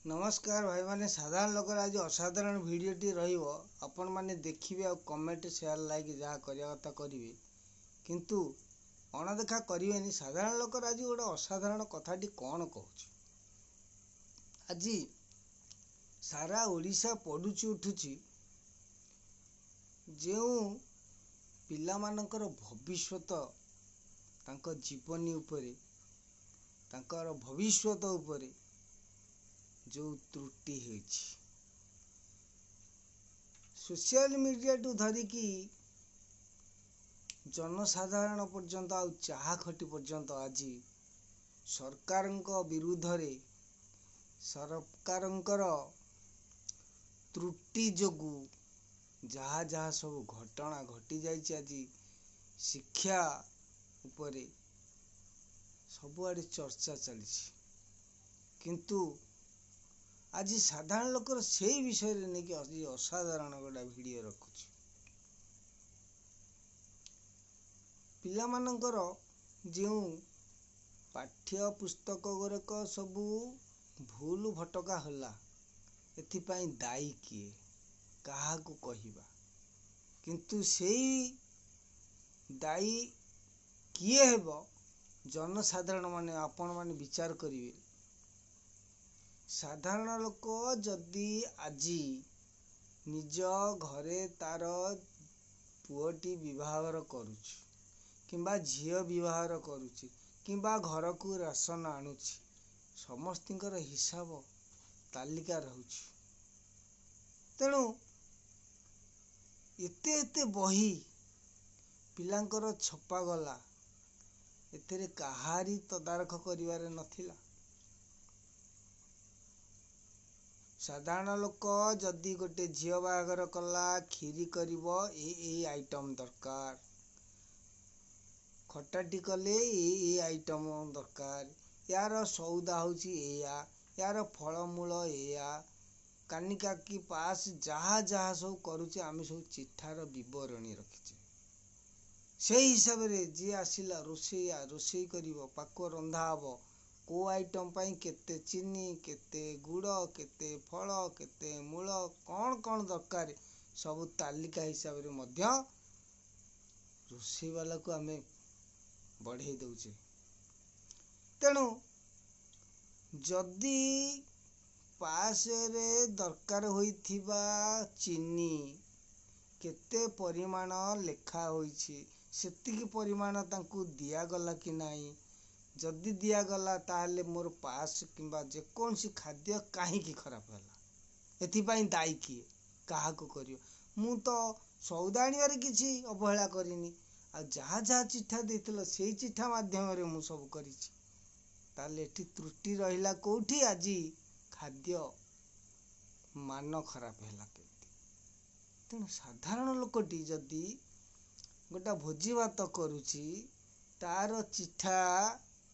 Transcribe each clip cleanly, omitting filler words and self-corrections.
नमस्कार भाई माने साधारण लोक आज असाधारण भिडटी आपण मैंने देखिए आ कमेंट शेयर लाइक जहाँ करवा कथा करेंगे किंतु अणदेखा करें साधारण लोक आज गोटे असाधारण कथाटी कौन कहूँ आज सारा ओडिशा पड़ुची उठुची जो पिलामानकर भविष्यत तांको जीवनी उपरे तांकर भविष्यत उपरे जो त्रुटि होइछि सोशल मीडिया टू धरिकी जनसाधारण पर्यंत आ चाहा खटी पर्यंत आज सरकारଙ୍କ विरुद्धरे सरकारଙ୍କର त्रुटि जोगु जहाँ जहाँ सब घटना घटी जाइछि आज शिक्षा उपरे सबुआड़े चर्चा चली किंतु आज साधारण लोकर से विषय नहीं कि आज असाधारण गोटा वीडियो रखुची पिला मानकर जो पाठ्य पुस्तक गुरक सबू भूल भटका होला एथिपाई दायी किए कहा को कहिबा किंतु सेई दायी किए हेबो जनसाधारण माने आपण माने विचार करिवे साधारण लोक जदि आज निज घरे तार पुअटी विवाहर करुछि किंबा झियो विवाहर करुछि किंबा घर को राशन आणुछि समस्तिंकर हिसाब तालिका रहुछि तेणु एते एते बही पिलांकर छपा गला एतेरे कहारी तदारख करिवारे नथिला साधारण लोक जदि गोटे झियो बाहागर कला खीरी करिवो ए आइटम दरकार खटाटी कले ए आइटम दरकार यार सौदा होची यार फलमूल एया कानिका की पास जहाँ जहाँ सब करुचे आम सब चिठार विवरणी रखीचे से हिसाब रे जी आसिला रोसैया रोसई करिवो पाको रंधा हबो को आइटम पाई केते चीनी केते गुड़ केते फल केते मूल कौन कौन दरकार सब तालिका हिसाब रे मध्य रोसई वाला को आमे बढ़े दउचे तेणु जदि पास रे दरकार होइथिबा चीनी केते परिमाण लेखा होइछि सेतिकी परिमाण तांकु दिया गला कि नाही जदि दिया गला ताहले मोर पास किंबा जे कौन सी खाद्य कहीं खराब है एथिपाई दायी किए कहा को करियो मु तो सौदा आनिबारे किछि अवहेला करिनी आ जहाँ जहाँ चिठा देथिलो सेई चिठा माध्यम रे मु सब करिछि ताले एठी त्रुटि रहिला कोठी आजी खाद्य मान खराब हैला केति तेणु साधारण लोकटी जदि गोटा भोजी भात करुछि तार चिठा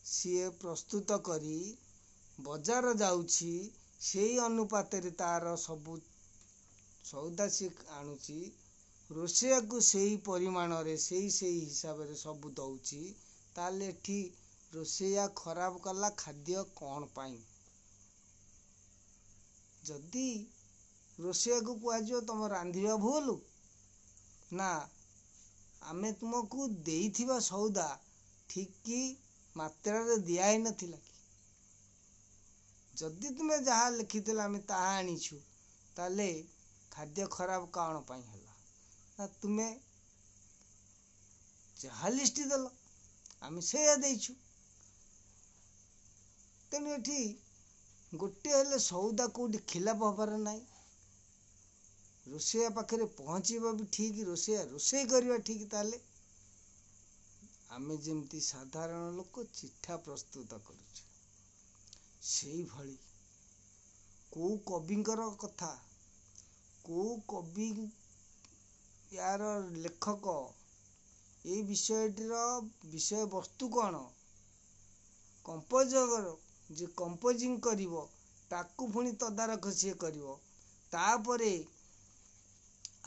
सीए प्रस्तुत करी बजार जाउछि सेई अनुपात रे तार सबु सौदा सी आणुछि रोसैया को सेई परिमाण रे सेई हिसाब रे सबु दउछि ताले एठी रोसैया खराब कला खाद्य कौन पाई जदि रोसैया को कुआजियो तुम रांधिबा भूल ना आमे तुमको देइथिबा सौदा ठीक की मात्रा रे दिया ही नथिला कि जदि तुमे जहाँ लिखिथिला आमे ताहा आनिछु ताले खाद्य खराब कौन पाई होला ना तुमे जहाँ लिस्ट देलो आमे सेया देइछु तेणु एठी गोटे हेले सौदा कोठी खिलाफ हबार नाई रोसैया पाखरे पहुँचीबा भी ठीक रोसैया रोसई करवा ठीक ताले आमे जेमती साधारण लोक चिठा प्रस्तुत करुछु सेई भली को कविंकर कथा को कवि यार लेखक ए विषयटीर विषय वस्तु कौन कंपोजर जे कंपोजिंग करिवो ताकू पुणी तदारख सी करिवो तापरे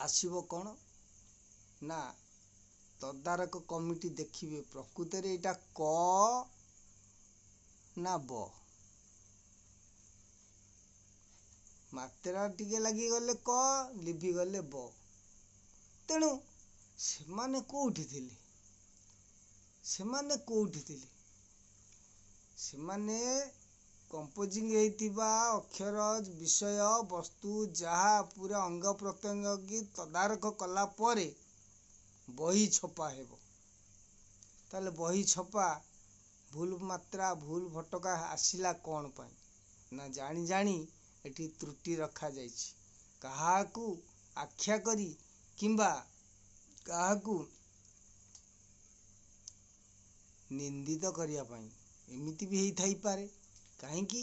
आसीबो कौन ना तदारक कमिटी देखिए प्रकृत रे एटा क ना ब ମାତ୍ରା ଟିକେ ଲାଗିଗଲେ କ ଲିଭିଗଲେ ବ। ତେଣୁ ସେମାନେ କୋଉଠି ଥିଲେ? ସେମାନେ କମ୍ପୋଜିଂ ହେଇଥିବା ଅକ୍ଷର ବିଷୟ ବସ୍ତୁ ଯାହା ପୁରା ଅଙ୍ଗ ପ୍ରତ୍ୟଙ୍ଗ କି ତଦାରଖ କଲା ପରେ ବହି ଛପା ହେବ। ତାହେଲେ ବହି ଛପା ଭୁଲ ମାତ୍ରା ଭୁଲ ଭଟକା ଆସିଲା କ'ଣ ପାଇଁ? ନା ଜାଣି ଜାଣି ଏଠି ତ୍ରୁଟି ରଖାଯାଇଛି। କାହାକୁ ଆଖ୍ୟା କରି କିମ୍ବା କାହାକୁ ନିନ୍ଦିତ କରିବା ପାଇଁ। ଏମିତି ବି ହେଇଥାଇପାରେ। କାହିଁକି?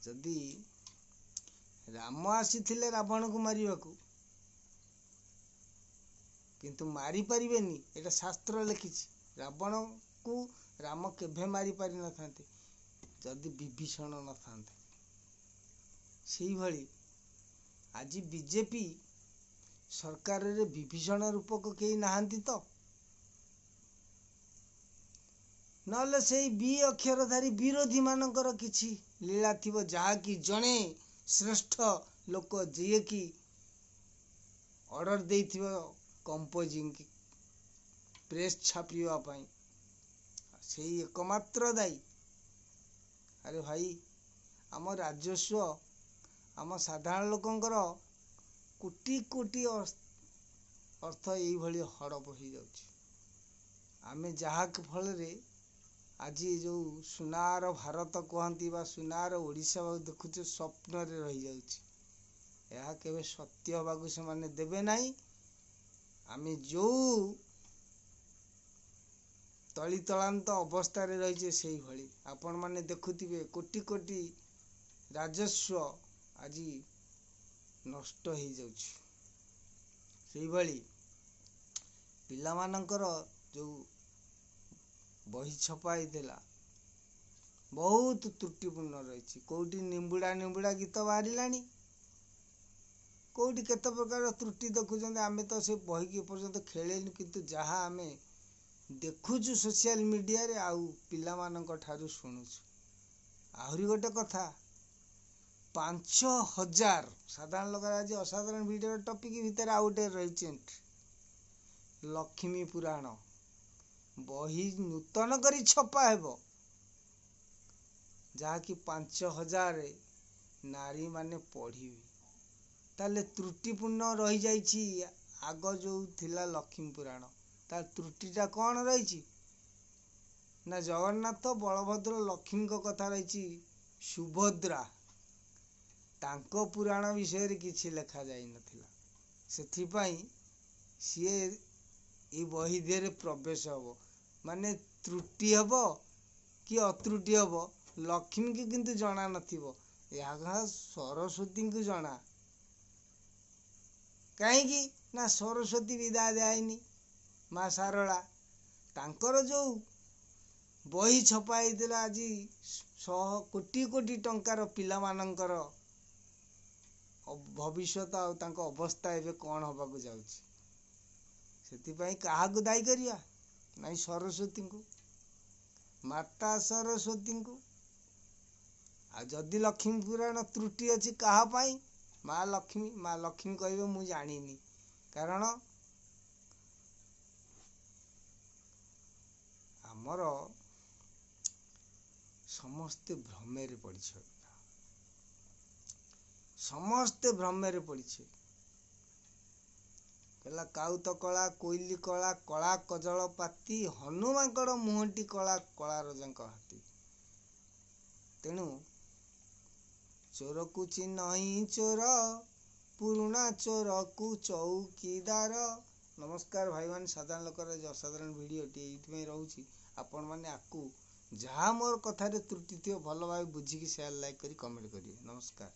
ଯଦି ରାମ ଆସିଥିଲେ ରାବଣକୁ ମାରିବାକୁ, କିନ୍ତୁ ମାରି ପାରିବେନି, ଏଟା ଶାସ୍ତ୍ର ଲେଖିଛି। ରାବଣକୁ ରାମ କେବେ ମାରି ପାରିନଥାନ୍ତେ ଯଦି ବିଭୀଷଣ ନଥାନ୍ତେ। ସେଇଭଳି ଆଜି ବିଜେପି ସରକାରରେ ବିଭୀଷଣ ରୂପକ କେହି ନାହାନ୍ତି ତ? ନହେଲେ ସେଇ ବି ଅକ୍ଷରଧାରୀ ବିରୋଧୀ ମାନଙ୍କର କିଛି ଲୀଳା ଥିବ, ଯାହାକି ଜଣେ ଶ୍ରେଷ୍ଠ ଲୋକ ଯିଏକି ଅର୍ଡର ଦେଇଥିବ କମ୍ପୋଜିଂ ପ୍ରେସ୍ ଛାପିବା ପାଇଁ, ସେଇ ଏକମାତ୍ର ଦାୟୀ। ଆରେ ଭାଇ, ଆମ ରାଜସ୍ୱ ଆମ ସାଧାରଣ ଲୋକଙ୍କର କୋଟି କୋଟି ଅର୍ଥ ଏଇଭଳି ହଡପ ହେଇଯାଉଛି। ଆମେ ଯାହା ଫଳରେ ଆଜି ଯୋଉ ସୁନାର ଭାରତ କୁହନ୍ତି ବା ସୁନାର ଓଡ଼ିଶା ଦେଖୁଛୁ ସ୍ୱପ୍ନରେ ରହିଯାଉଛି। ଏହା କେବେ ସତ୍ୟ ହେବାକୁ ସେମାନେ ଦେବେ ନାହିଁ। ଆମେ ଯୋଉ ତଳିତଳାନ୍ତ ଅବସ୍ଥାରେ ରହିଛେ ସେଇଭଳି ଆପଣମାନେ ଦେଖୁଥିବେ କୋଟି କୋଟି ରାଜସ୍ୱ ଆଜି ନଷ୍ଟ ହେଇଯାଉଛି। ସେଇଭଳି ପିଲାମାନଙ୍କର ଯୋଉ ବହି ଛପା ହେଇଥିଲା ବହୁତ ତ୍ରୁଟିପୂର୍ଣ୍ଣ ରହିଛି। କୋଉଠି ନିମ୍ବୁଡା ଗୀତ ବାହାରିଲାଣି, କୋଉଠି କେତେ ପ୍ରକାର ତ୍ରୁଟି ଦେଖୁଛନ୍ତି। ଆମେ ତ ସେ ବହିକି ଏପର୍ଯ୍ୟନ୍ତ ଖେଳେନି, କିନ୍ତୁ ଯାହା ଆମେ ଦେଖୁଛୁ ସୋସିଆଲ ମିଡିଆରେ ଆଉ ପିଲାମାନଙ୍କ ଠାରୁ ଶୁଣୁଛୁ। ଆହୁରି ଗୋଟେ କଥା, 5000 ସାଧାରଣ ଲୋକ ଆଜି ଅସାଧାରଣ ଭିଡିଓ ଟପିକ ଭିତରେ ଆଉ ଗୋଟେ ରହିଛି ଲକ୍ଷ୍ମୀ ପୁରାଣ ବହି ନୂତନ କରି ଛପା ହେବ, ଯାହାକି 5000 ନାରୀ ମାନେ ପଢିବେ। ତାହେଲେ ତ୍ରୁଟିପୂର୍ଣ୍ଣ ରହିଯାଇଛି। ଆଗ ଯୋଉ ଥିଲା ଲକ୍ଷ୍ମୀ ପୁରାଣ, ତାର ତ୍ରୁଟିଟା କ'ଣ ରହିଛି? ନା ଜଗନ୍ନାଥ ବଳଭଦ୍ର ଲକ୍ଷ୍ମୀଙ୍କ କଥା ରହିଛି। ସୁଭଦ୍ରା ତାଙ୍କ ପୁରାଣ ବିଷୟରେ କିଛି ଲେଖା ଯାଇନଥିଲା। ସେଥିପାଇଁ ସିଏ ଏଇ ବହି ଦେହରେ ପ୍ରବେଶ ହବ। ମାନେ ତ୍ରୁଟି ହବ କି ଅତ୍ରୁଟି ହବ, ଲକ୍ଷ୍ମୀଙ୍କୁ କିନ୍ତୁ ଜଣା ନଥିବ, ଏହା ସରସ୍ୱତୀଙ୍କୁ ଜଣା। କାହିଁକି? ନା ସରସ୍ୱତୀ ବିଦାୟ ଦିଆହେଇନି। ମା ଶାରଳା ତାଙ୍କର ଯୋଉ ବହି ଛପା ହେଇଥିଲା, ଆଜି କୋଟି କୋଟି ଟଙ୍କାର ପିଲାମାନଙ୍କର ଭବିଷ୍ୟତ ଆଉ ତାଙ୍କ ଅବସ୍ଥା ଏବେ କ'ଣ ହବାକୁ ଯାଉଛି। ସେଥିପାଇଁ କାହାକୁ ଦାୟୀ କରିବା? ନାଇଁ ସରସ୍ୱତୀଙ୍କୁ, ମାତା ସରସ୍ୱତୀଙ୍କୁ। ଆଉ ଯଦି ଲକ୍ଷ୍ମୀ ପୁରାଣ ତ୍ରୁଟି ଅଛି କାହା ପାଇଁ? ମା ଲକ୍ଷ୍ମୀ କହିବେ ମୁଁ ଜାଣିନି। କାରଣ ଆମର ସମସ୍ତେ ଭ୍ରମରେ ପଡ଼ିଛ, ସମସ୍ତେ ଭ୍ରମରେ ପଡ଼ିছে। କହିଲା କାଉତ କଳା, କୋଇଲି କଳା, କଳା କଜଳ ପାତି, ହନୁମାଙ୍କଡ଼ ମୁହଁଟି କଳା, କଳା ରଜାଙ୍କ ହାତୀ। ତେଣୁ ଚୋରକୁ ଚିହ୍ନଇ ଚୋର, ପୁରୁଣା ଚୋରକୁ ଚୌକିଦାର। ନମସ୍କାର ଭାଇମାନେ, ସାଧାରଣ ଲୋକର ଅସାଧାରଣ ଭିଡ଼ିଓଟି ଏଇଥିପାଇଁ ରହୁଛି। ଆପଣମାନେ ଆକୁ ଯାହା ମୋର କଥାରେ ତ୍ରୁଟି ଥିବ ଭଲ ଭାବେ ବୁଝିକି ସେୟାର ଲାଇକ୍ କରି କମେଣ୍ଟ କରିବେ। ନମସ୍କାର।